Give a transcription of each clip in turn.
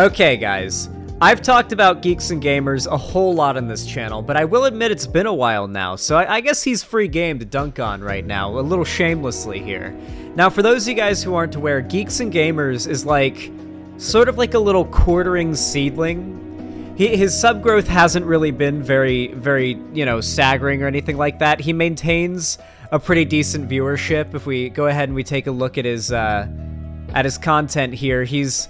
Okay, guys. I've talked about Geeks and Gamers a whole lot on this channel, but I will admit it's been a while now, so I guess he's free game to dunk on right now, a little shamelessly here. Now, for those of you guys who aren't aware, Geeks and Gamers is like, sort of like a little quartering seedling. His subgrowth hasn't really been very, you know, staggering or anything like that. He maintains a pretty decent viewership. If we go ahead and we take a look at his content here, he's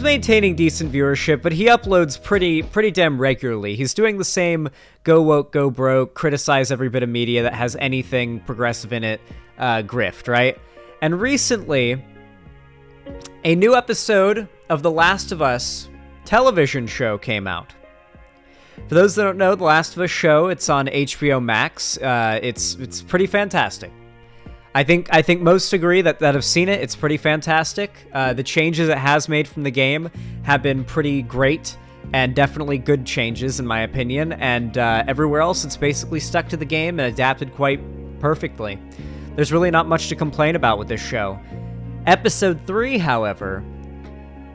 maintaining decent viewership, but he uploads pretty damn regularly. He's doing the same go woke, go broke, criticize every bit of media that has anything progressive in it, grift, right? And recently, a new episode of The Last of Us television show came out. For those that don't know, The Last of Us show, it's on HBO Max. It's pretty fantastic. I think most agree that have seen it. It's pretty fantastic. The changes it has made from the game have been pretty great and definitely good changes in my opinion. And everywhere else, it's basically stuck to the game and adapted quite perfectly. There's really not much to complain about with this show. Episode 3, however,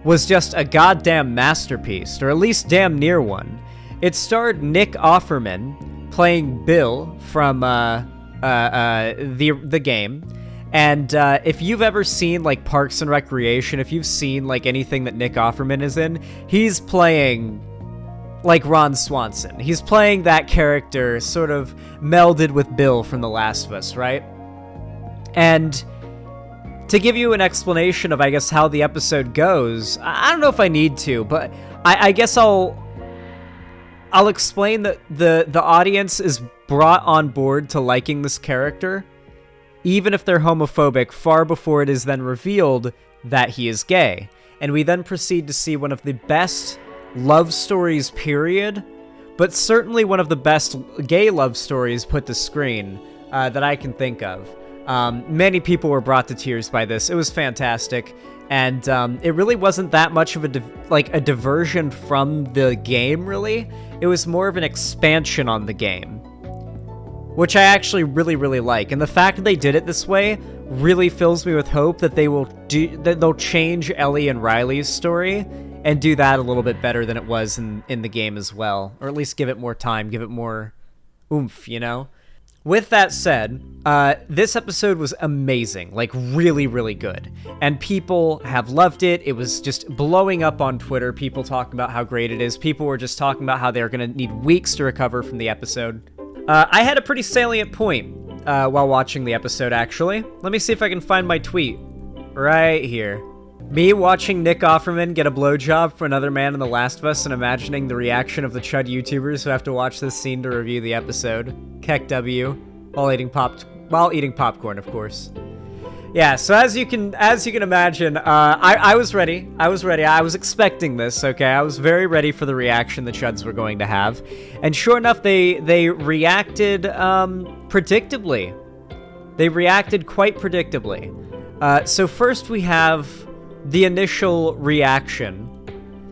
was just a goddamn masterpiece, or at least damn near one. It starred Nick Offerman playing Bill from the game, and if you've ever seen like Parks and Recreation, if you've seen like anything that Nick Offerman is in, he's playing like Ron Swanson. He's playing that character sort of melded with Bill from The Last of Us, right? And to give you an explanation of, I guess, how the episode goes, I don't know if I need to, but I guess I'll explain that the audience is brought on board to liking this character, even if they're homophobic, far before it is then revealed that he is gay. And we then proceed to see one of the best love stories, period, but certainly one of the best gay love stories put to screen that I can think of. Many people were brought to tears by this. It was fantastic. And it really wasn't that much of a diversion from the game, really. It was more of an expansion on the game, which I actually really like. And the fact that they did it this way really fills me with hope that they'll change Ellie and Riley's story and do that a little bit better than it was in the game as well, or at least give it more time, give it more oomph, you know? With that said, this episode was amazing, like really good. And people have loved it. It was just blowing up on Twitter, people talking about how great it is. People were just talking about how they're going to need weeks to recover from the episode. I had a pretty salient point while watching the episode, actually. Let me see if I can find my tweet right here. Me watching Nick Offerman get a blowjob for another man in The Last of Us and imagining the reaction of the chud YouTubers who have to watch this scene to review the episode. Keck W. While eating popcorn, of course. Yeah, so as you can imagine, I was ready. I was expecting this, okay? I was very ready for the reaction the chuds were going to have. And sure enough, they reacted predictably. They reacted quite predictably. So first we have the initial reaction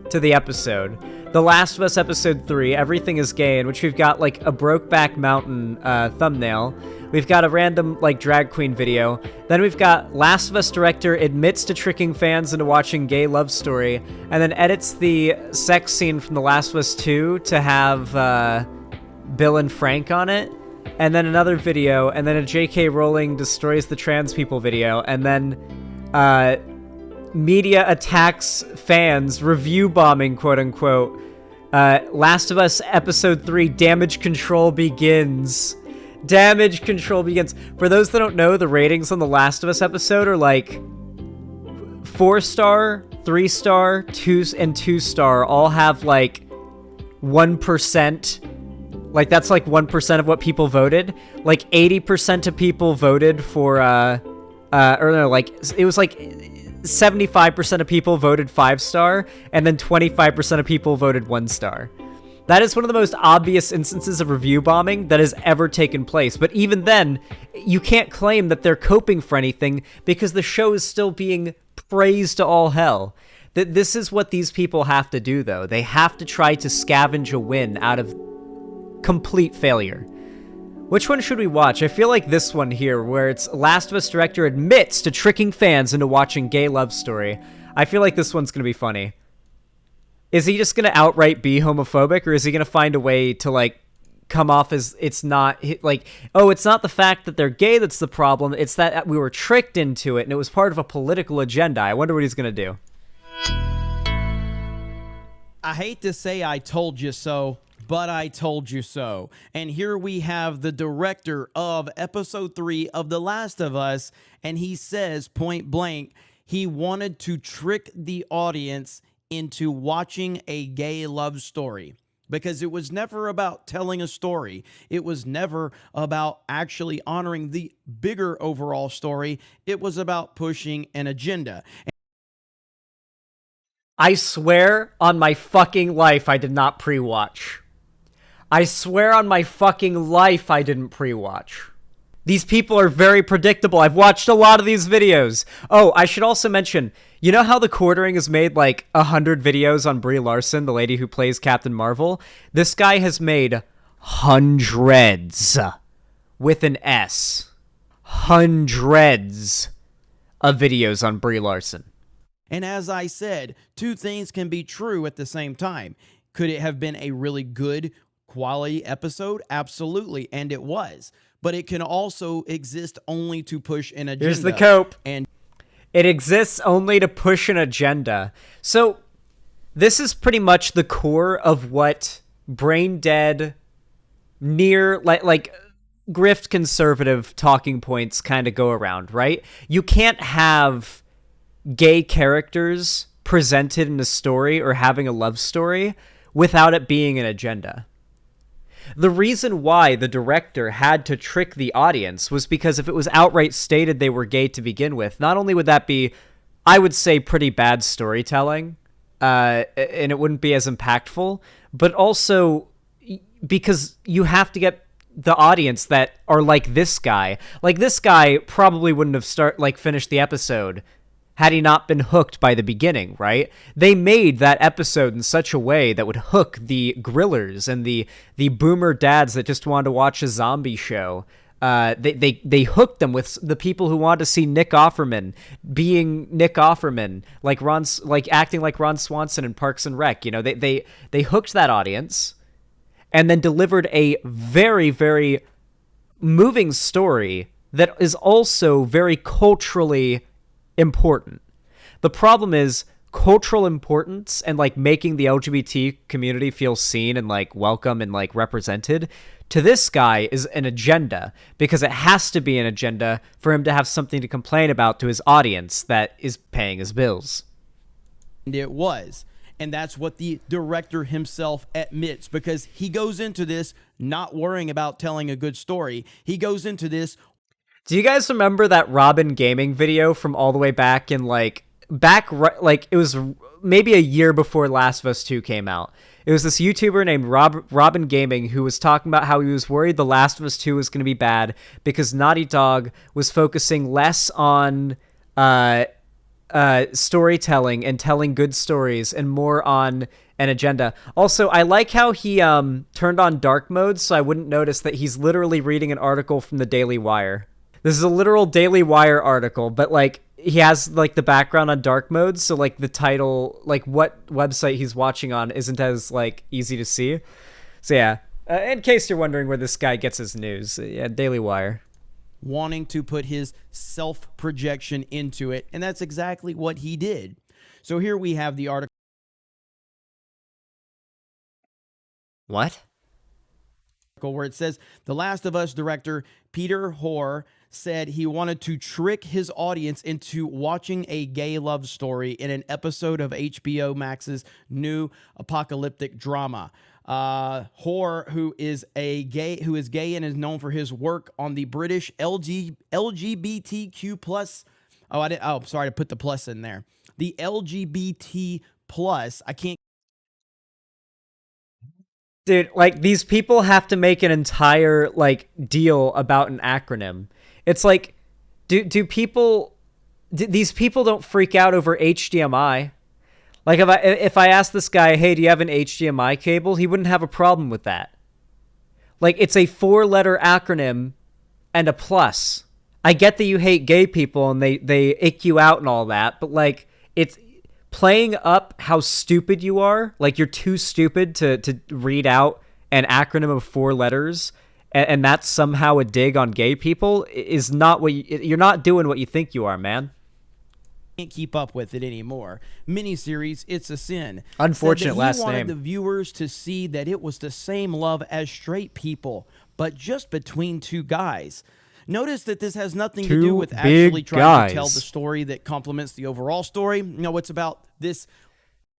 to the episode. The Last of Us Episode 3, Everything is Gay, in which we've got, like, a Brokeback Mountain thumbnail. We've got a random, like, drag queen video. Then we've got Last of Us director admits to tricking fans into watching gay love story, and then edits the sex scene from The Last of Us 2 to have Bill and Frank on it. And then another video, and then a J.K. Rowling destroys the trans people video, and then media attacks fans, review bombing, quote-unquote. Last of Us Episode 3, Damage Control begins. Damage Control begins. For those that don't know, the ratings on the Last of Us episode are like 4-star, 3-star, 2 and 2-star all have like 1%. Like that's like 1% of what people voted. Like 80% of people voted for or no, like it was like 75% of people voted 5-star, and then 25% of people voted 1-star. That is one of the most obvious instances of review bombing that has ever taken place. But even then, you can't claim that they're coping for anything because the show is still being praised to all hell. This is what these people have to do, though. They have to try to scavenge a win out of complete failure. Which one should we watch? I feel like this one here, where it's Last of Us director admits to tricking fans into watching gay love story. I feel like this one's gonna be funny. Is he just gonna outright be homophobic, or is he gonna find a way to like come off as it's not like, oh, it's not the fact that they're gay that's the problem, it's that we were tricked into it and it was part of a political agenda? I wonder what he's gonna do. I hate to say I told you so, but I told you so. And here we have the director of episode 3 of The Last of Us, and he says point blank, he wanted to trick the audience into watching a gay love story. Because it was never about telling a story. It was never about actually honoring the bigger overall story. It was about pushing an agenda. I swear on my fucking life I did not pre-watch. I swear on my fucking life I didn't pre-watch. These people are very predictable. I've watched a lot of these videos. Oh, I should also mention, you know how The Quartering has made like 100 videos on Brie Larson, the lady who plays Captain Marvel? This guy has made hundreds, with an S, hundreds of videos on Brie Larson. And as I said, two things can be true at the same time. Could it have been a really good quality episode? Absolutely, and it was. But it can also exist only to push an agenda. Here's the cope. And it exists only to push an agenda. So this is pretty much the core of what brain dead, near like grift conservative talking points kind of go around, right? You can't have gay characters presented in a story or having a love story without it being an agenda. The reason why the director had to trick the audience was because if it was outright stated they were gay to begin with, not only would that be, I would say, pretty bad storytelling, and it wouldn't be as impactful, but also because you have to get the audience that are like this guy. Like, this guy probably wouldn't have finished the episode had he not been hooked by the beginning, right? They made that episode in such a way that would hook the grillers and the boomer dads that just wanted to watch a zombie show. They hooked them with the people who wanted to see Nick Offerman being Nick Offerman, like acting like Ron Swanson in Parks and Rec. You know, they hooked that audience and then delivered a very, very moving story that is also very culturally important. The problem is cultural importance and like making the LGBT community feel seen and like welcome and like represented to this guy is an agenda, because it has to be an agenda for him to have something to complain about to his audience that is paying his bills. And it was. And that's what the director himself admits, because he goes into this not worrying about telling a good story. He goes into this. Do you guys remember that Robin Gaming video from all the way back in like it was maybe a year before Last of Us 2 came out? It was this YouTuber named Robin Gaming who was talking about how he was worried The Last of Us 2 was going to be bad because Naughty Dog was focusing less on storytelling and telling good stories and more on an agenda. Also, I like how he turned on dark mode so I wouldn't notice that he's literally reading an article from the Daily Wire. This is a literal Daily Wire article, but like he has like the background on dark mode, so like the title, like what website he's watching on isn't as like easy to see. So yeah, in case you're wondering where this guy gets his news, yeah, Daily Wire. Wanting to put his self-projection into it, and that's exactly what he did. So here we have the article. What? Where it says, The Last of Us director Peter Hoare said he wanted to trick his audience into watching a gay love story in an episode of HBO Max's new apocalyptic drama. Hoare, who is gay and is known for his work on the British LGBTQ plus. Sorry to put the plus in there. The LGBT plus. I can't. Dude, like, these people have to make an entire, like, deal about an acronym. It's like, these people don't freak out over HDMI. Like, if I asked this guy, hey, do you have an HDMI cable? He wouldn't have a problem with that. Like, it's a 4-letter acronym and a plus. I get that you hate gay people and they ick you out and all that, but, like, playing up how stupid you are, like you're too stupid to read out an acronym of 4 letters, and that's somehow a dig on gay people, is not what you're not doing what you think you are, man. Can't keep up with it anymore. Miniseries It's a Sin. Unfortunate Said that last he wanted name. the viewers to see that it was the same love as straight people, but just between 2 guys. Notice that this has nothing to do 2 with actually big trying to tell guys. the story that complements the overall story. No, it's about this.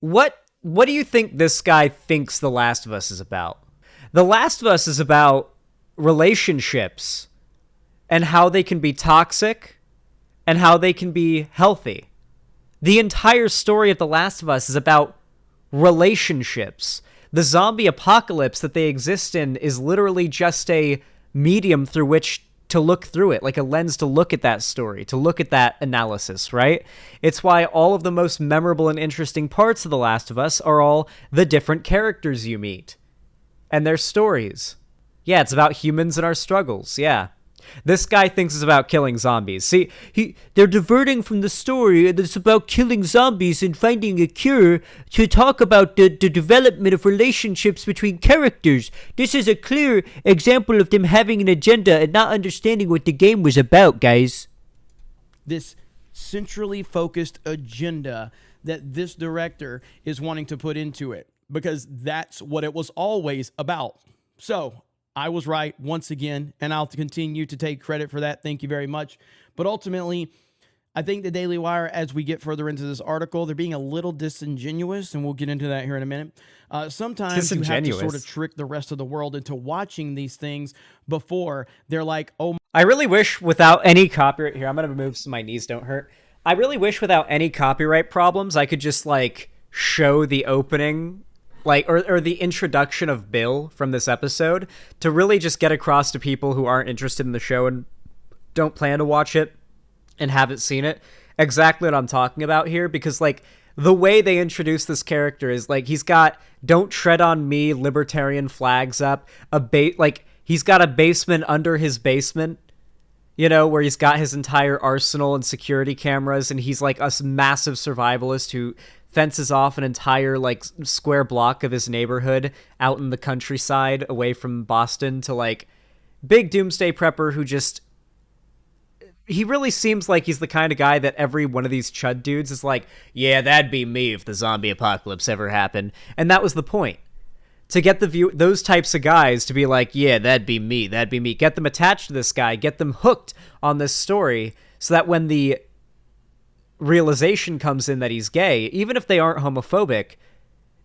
What do you think this guy thinks The Last of Us is about? The Last of Us is about relationships and how they can be toxic and how they can be healthy. The entire story of The Last of Us is about relationships. The zombie apocalypse that they exist in is literally just a medium through which to look through it, like a lens to look at that story, to look at that analysis, right? It's why all of the most memorable and interesting parts of The Last of Us are all the different characters you meet and their stories. Yeah, it's about humans and our struggles, yeah. This guy thinks it's about killing zombies. See, they're diverting from the story that's about killing zombies and finding a cure to talk about the development of relationships between characters. This is a clear example of them having an agenda and not understanding what the game was about, guys. This centrally focused agenda that this director is wanting to put into it, because that's what it was always about. So I was right once again, and I'll continue to take credit for that. Thank you very much. But ultimately, I think the Daily Wire, as we get further into this article, they're being a little disingenuous, and we'll get into that here in a minute. Sometimes you have to sort of trick the rest of the world into watching these things before they're like, oh. I really wish without any copyright, here, I'm going to move so my knees don't hurt. I really wish without any copyright problems, I could just like show the opening, like, or the introduction of Bill from this episode to really just get across to people who aren't interested in the show and don't plan to watch it and haven't seen it exactly what I'm talking about here, because like the way they introduce this character is like he's got "Don't Tread on Me" libertarian flags up, like he's got a basement under his basement, you know, where he's got his entire arsenal and security cameras, and he's like a massive survivalist who fences off an entire like square block of his neighborhood out in the countryside away from Boston to like big doomsday prepper who just, he really seems like he's the kind of guy that every one of these chud dudes is like, yeah, that'd be me if the zombie apocalypse ever happened. And that was the point. To get those types of guys to be like, yeah, that'd be me, get them attached to this guy, get them hooked on this story, so that when the realization comes in that he's gay, even if they aren't homophobic,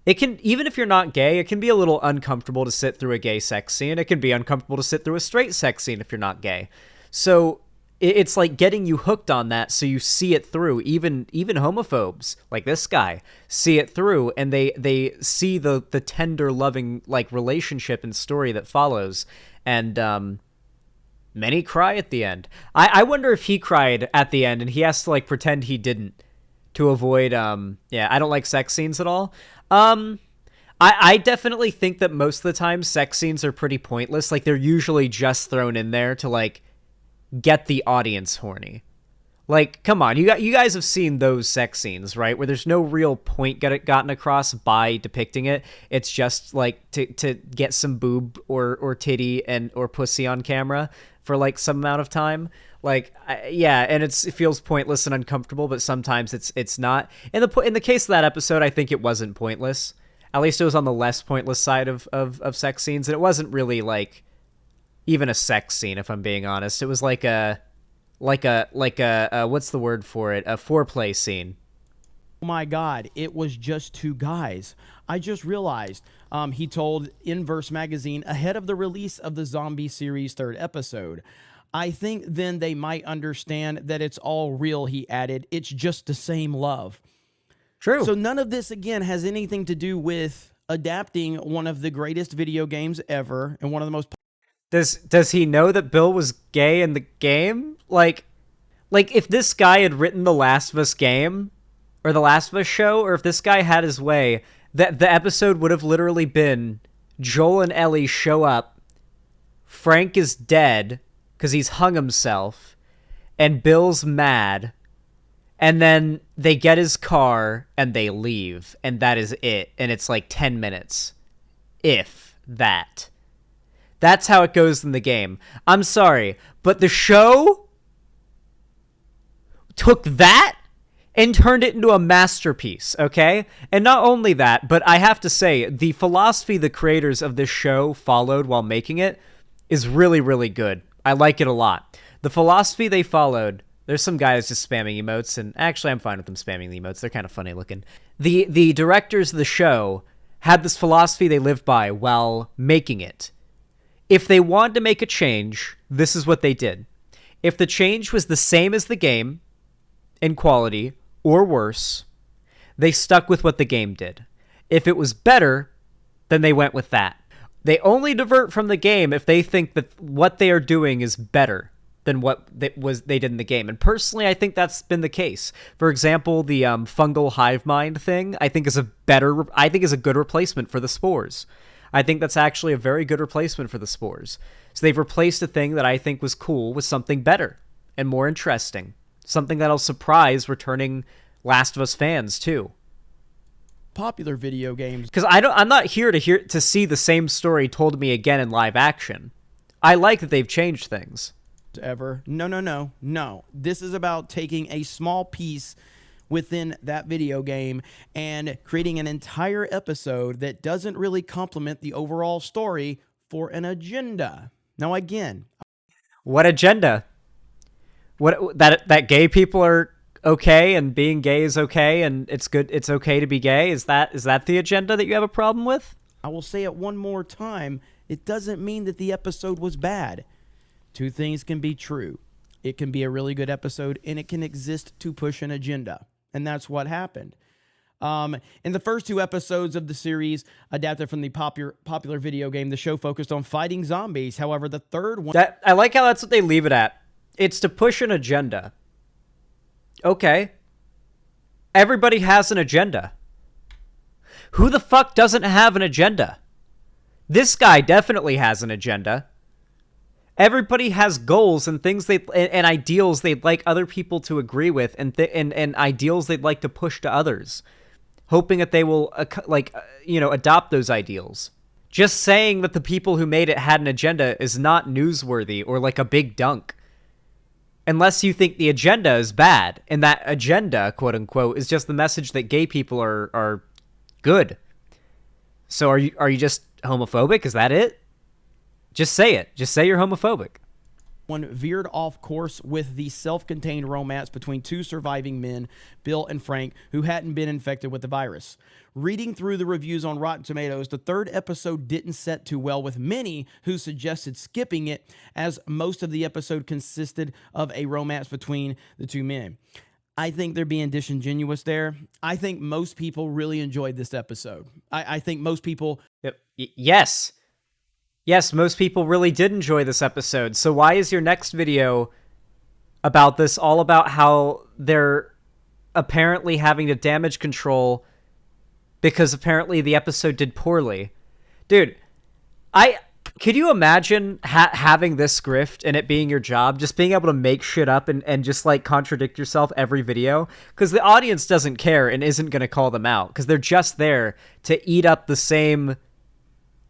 it can, even if you're not gay, it can be a little uncomfortable to sit through a gay sex scene. It can be uncomfortable to sit through a straight sex scene if you're not gay. So it's like getting you hooked on that so you see it through. Even homophobes like this guy see it through, and they see the tender, loving like relationship and story that follows. And many cry at the end. I wonder if he cried at the end and he has to like pretend he didn't to avoid yeah, I don't like sex scenes at all. I definitely think that most of the time sex scenes are pretty pointless. Like they're usually just thrown in there to like get the audience horny. Like, come on, you guys have seen those sex scenes, right? Where there's no real point gotten across by depicting it. It's just like to get some boob or titty or pussy on camera for like some amount of time. Like, yeah, and it feels pointless and uncomfortable, but sometimes it's not. In the case of that episode, I think it wasn't pointless. At least it was on the less pointless side of sex scenes, and it wasn't really like even a sex scene, if I'm being honest. It was like a what's the word for it? A foreplay scene. Oh my God, it was just 2 guys. I just realized, he told Inverse Magazine ahead of the release of the Zombie series 3rd episode. I think then they might understand that it's all real, he added. It's just the same love. True. So none of this, again, has anything to do with adapting one of the greatest video games ever and one of the most... Does he know that Bill was gay in the game? Like if this guy had written the Last of Us game or the Last of Us show, or if this guy had his way, that the episode would have literally been Joel and Ellie show up, Frank is dead because he's hung himself, and Bill's mad, And then they get his car and they leave, and that is it. And it's like 10 minutes, if that. That's how it goes in the game. I'm sorry, but the show took that and turned it into a masterpiece, okay? And not only that, but I have to say, the philosophy the creators of this show followed while making it is really, really good. I like it a lot. The philosophy they followed, there's some guys just spamming emotes, and actually I'm fine with them spamming the emotes. They're kind of funny looking. The directors of the show had this philosophy they lived by while making it. If they wanted to make a change, this is what they did. If the change was the same as the game in quality or worse, they stuck with what the game did. If it was better, then they went with that. They only divert from the game if they think that what they are doing is better than what they did in the game. And personally, I think that's been the case. For example, the fungal hive mind thing, I think is a good replacement for the spores. I think that's actually a very good replacement for the spores. So they've replaced a thing that I think was cool with something better and more interesting. Something that'll surprise returning Last of Us fans too. Popular video games. Because I'm not here to see the same story told to me again in live action. I like that they've changed things. Ever. No. This is about taking a small piece within that video game and creating an entire episode that doesn't really complement the overall story for an agenda. Now, again, what agenda? What that gay people are okay and being gay is okay and it's good. It's okay to be gay. Is that the agenda that you have a problem with? I will say it one more time. It doesn't mean that the episode was bad. Two things can be true. It can be a really good episode, and it can exist to push an agenda. And that's what happened. In the first two episodes of the series, adapted from the popular video game, the show focused on fighting zombies. However, the third one... I like how that's what they leave it at. It's to push an agenda. Okay. Everybody has an agenda. Who the fuck doesn't have an agenda? This guy definitely has an agenda. Everybody has goals and things and ideals they'd like other people to agree with, and ideals they'd like to push to others, hoping that they will adopt those ideals. Just saying that the people who made it had an agenda is not newsworthy or like a big dunk, unless you think the agenda is bad, and that agenda, quote unquote, is just the message that gay people are good. So are you just homophobic? Is that it? Just say it. Just say you're homophobic. One veered off course with the self-contained romance between two surviving men, Bill and Frank, who hadn't been infected with the virus. Reading through the reviews on Rotten Tomatoes, the third episode didn't set too well with many who suggested skipping it, as most of the episode consisted of a romance between the two men. I think they're being disingenuous there. I think most people really enjoyed this episode. I think most people... Yep. Yes, most people really did enjoy this episode. So why is your next video about this all about how they're apparently having to damage control because apparently the episode did poorly? Dude, could you imagine having this script and it being your job, just being able to make shit up and just like contradict yourself every video? Because the audience doesn't care and isn't going to call them out because they're just there to eat up the same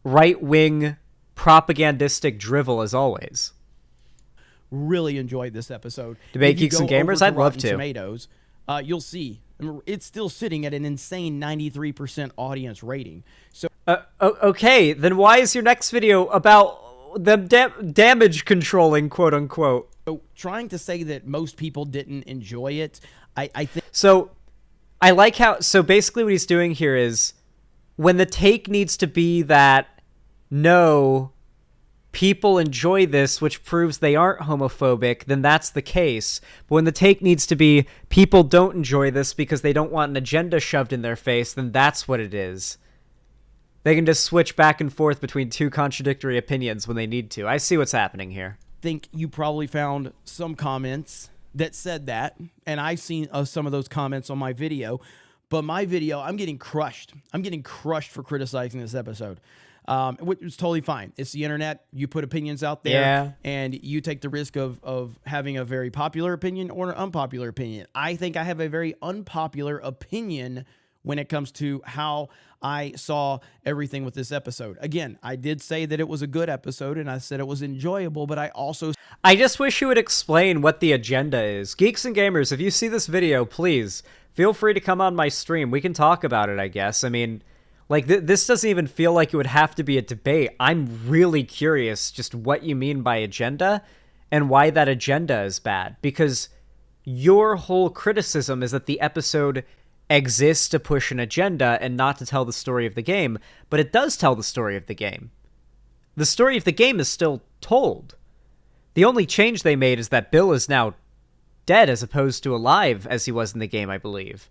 right-wing propagandistic drivel as always. Really enjoyed this episode. Debate Geeks and Gamers, I'd love to. Tomatoes, you'll see it's still sitting at an insane 93% audience rating. So okay, then why is your next video about them damage controlling, quote unquote? So trying to say that most people didn't enjoy it, I think. So I like how. So basically, what he's doing here is when the take needs to be that. No, people enjoy this, which proves they aren't homophobic, then that's the case. But when the take needs to be people don't enjoy this because they don't want an agenda shoved in their face, then that's what it is. They can just switch back and forth between two contradictory opinions when they need to. I see what's happening here. I think you probably found some comments that said that, and I've seen some of those comments on my video. But my video, I'm getting crushed. I'm getting crushed for criticizing this episode. which is totally fine. It's the internet. You put opinions out there, Yeah. and you take the risk of having a very popular opinion or an unpopular opinion. I think I have a very unpopular opinion when it comes to how I saw everything with this episode. Again, I did say that it was a good episode, and I said it was enjoyable, but I just wish you would explain what the agenda is. Geeks and gamers, if you see this video, please feel free to come on my stream. We can talk about it, I guess. I mean, like, this doesn't even feel like it would have to be a debate. I'm really curious just what you mean by agenda and why that agenda is bad. Because your whole criticism is that the episode exists to push an agenda and not to tell the story of the game, but it does tell the story of the game. The story of the game is still told. The only change they made is that Bill is now dead as opposed to alive as he was in the game, I believe.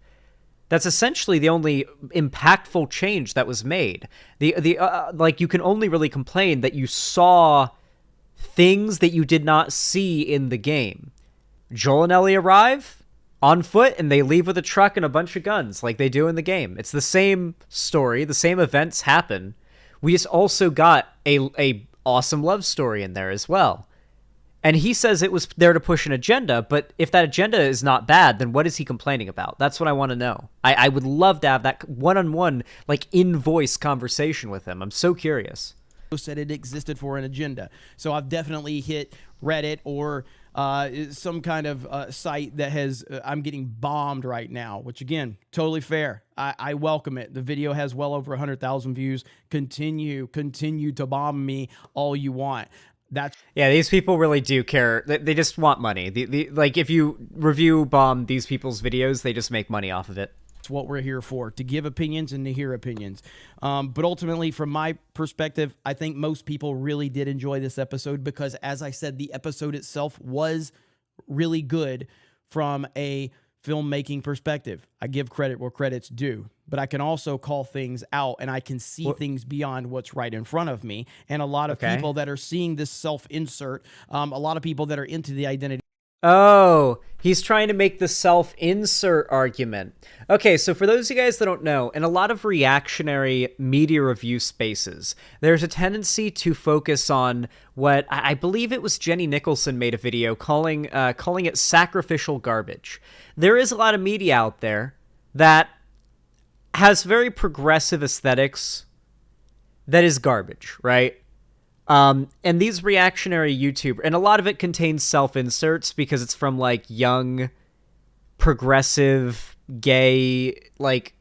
That's essentially the only impactful change that was made. Like, you can only really complain that you saw things that you did not see in the game. Joel and Ellie arrive on foot, and they leave with a truck and a bunch of guns, like they do in the game. It's the same story. The same events happen. We just also got a awesome love story in there as well. And he says it was there to push an agenda, but if that agenda is not bad, then what is he complaining about? That's what I want to know. I would love to have that one-on-one, like, in-voice conversation with him. I'm so curious. Said it existed for an agenda. So I've definitely hit Reddit or some kind of site that has, I'm getting bombed right now, which, again, totally fair. I welcome it. The video has well over 100,000 views. Continue to bomb me all you want. Yeah, these people really do care. They just want money. Like, if you review bomb these people's videos, they just make money off of it. It's what we're here for, to give opinions and to hear opinions. But ultimately, from my perspective, I think most people really did enjoy this episode because, as I said, the episode itself was really good from a filmmaking perspective. I give credit where credit's due, but I can also call things out, and I can see things beyond what's right in front of me. And a lot of people that are seeing this self-insert, a lot of people that are into the identity. Oh, he's trying to make the self-insert argument. Okay, so for those of you guys that don't know, in a lot of reactionary media review spaces, there's a tendency to focus on what I believe it was Jenny Nicholson made a video calling it sacrificial garbage. There is a lot of media out there that has very progressive aesthetics that is garbage, right? And these reactionary YouTubers, and a lot of it contains self-inserts because it's from, like, young, progressive, gay, like,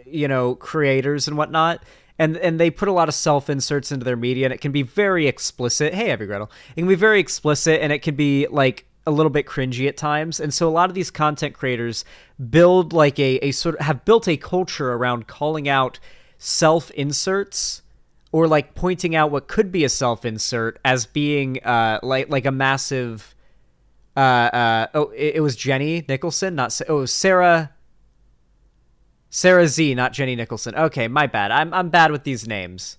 you know, creators and whatnot. And they put a lot of self-inserts into their media, and it can be very explicit. Hey, Every Gretel. It can be very explicit, and it can be, like, a little bit cringy at times. And so a lot of these content creators build, like, have built a culture around calling out self-inserts, or, like, pointing out what could be a self-insert as being like a massive it was Jenny Nicholson, Sarah Z, not Jenny Nicholson. Okay, my bad. I'm bad with these names.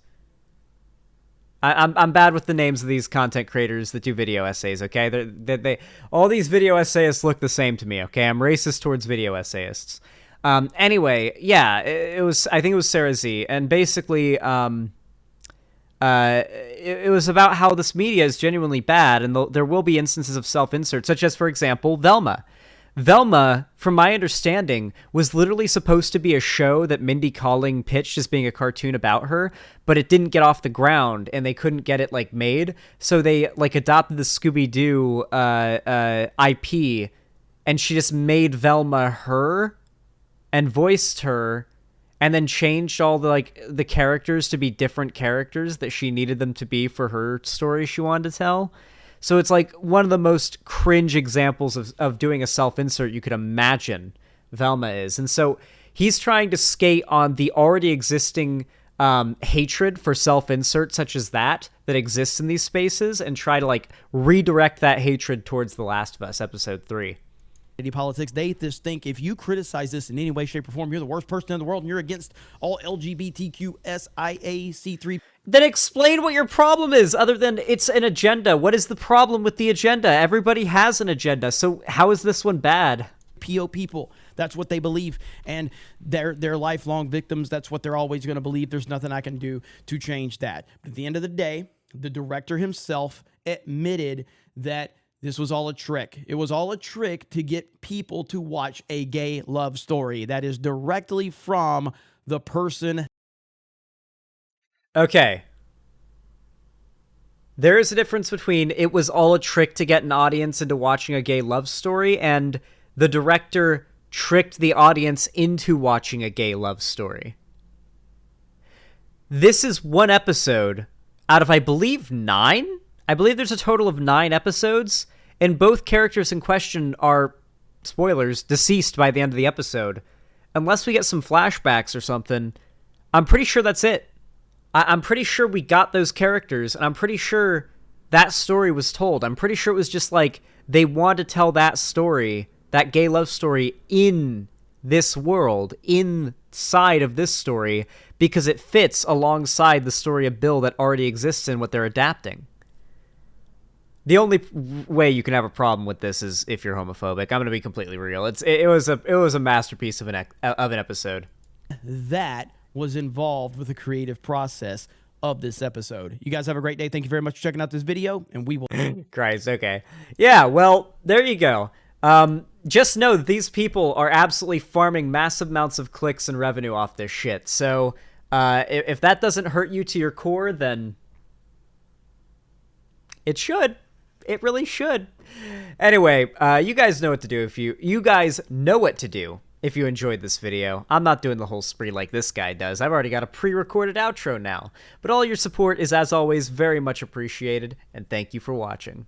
I'm bad with the names of these content creators that do video essays, okay? They all these video essayists look the same to me, okay? I'm racist towards video essayists. Anyway, yeah, I think it was Sarah Z, and basically it was about how this media is genuinely bad, and there will be instances of self-insert, such as, for example, Velma. Velma, from my understanding, was literally supposed to be a show that Mindy Kaling pitched as being a cartoon about her, but it didn't get off the ground, and they couldn't get it, like, made, so they, like, adopted the Scooby-Doo IP, and she just made Velma her, and voiced her, and then changed all the characters to be different characters that she needed them to be for her story she wanted to tell. So it's like one of the most cringe examples of doing a self-insert you could imagine Velma is. And so he's trying to skate on the already existing hatred for self-insert such as that exists in these spaces and try to, like, redirect that hatred towards The Last of Us Episode 3. Politics. They just think if you criticize this in any way, shape, or form, you're the worst person in the world and you're against all LGBTQSIAC3. Then explain what your problem is, other than it's an agenda. What is the problem with the agenda? Everybody has an agenda, so how is this one bad? PO people. That's what they believe, and they're lifelong victims. That's what they're always going to believe. There's nothing I can do to change that. But at the end of the day, the director himself admitted that this was all a trick. It was all a trick to get people to watch a gay love story that is directly from the person. Okay. There is a difference between it was all a trick to get an audience into watching a gay love story and the director tricked the audience into watching a gay love story. This is one episode out of, I believe, 9? I believe there's a total of 9 episodes, and both characters in question are, spoilers, deceased by the end of the episode. Unless we get some flashbacks or something, I'm pretty sure that's it. I'm pretty sure we got those characters, and I'm pretty sure that story was told. I'm pretty sure it was just like they wanted to tell that story, that gay love story, in this world, inside of this story, because it fits alongside the story of Bill that already exists in what they're adapting. The only way you can have a problem with this is if you're homophobic. I'm going to be completely real. It was a masterpiece of an episode. That was involved with the creative process of this episode. You guys have a great day. Thank you very much for checking out this video, and we will... Christ, okay. Yeah, well, there you go. Just know that these people are absolutely farming massive amounts of clicks and revenue off this shit. So, if that doesn't hurt you to your core, then it should. It really should. Anyway, you guys know what to do you guys know what to do if you enjoyed this video. I'm not doing the whole spree like this guy does. I've already got a pre-recorded outro now. But all your support is, as always, very much appreciated, and thank you for watching.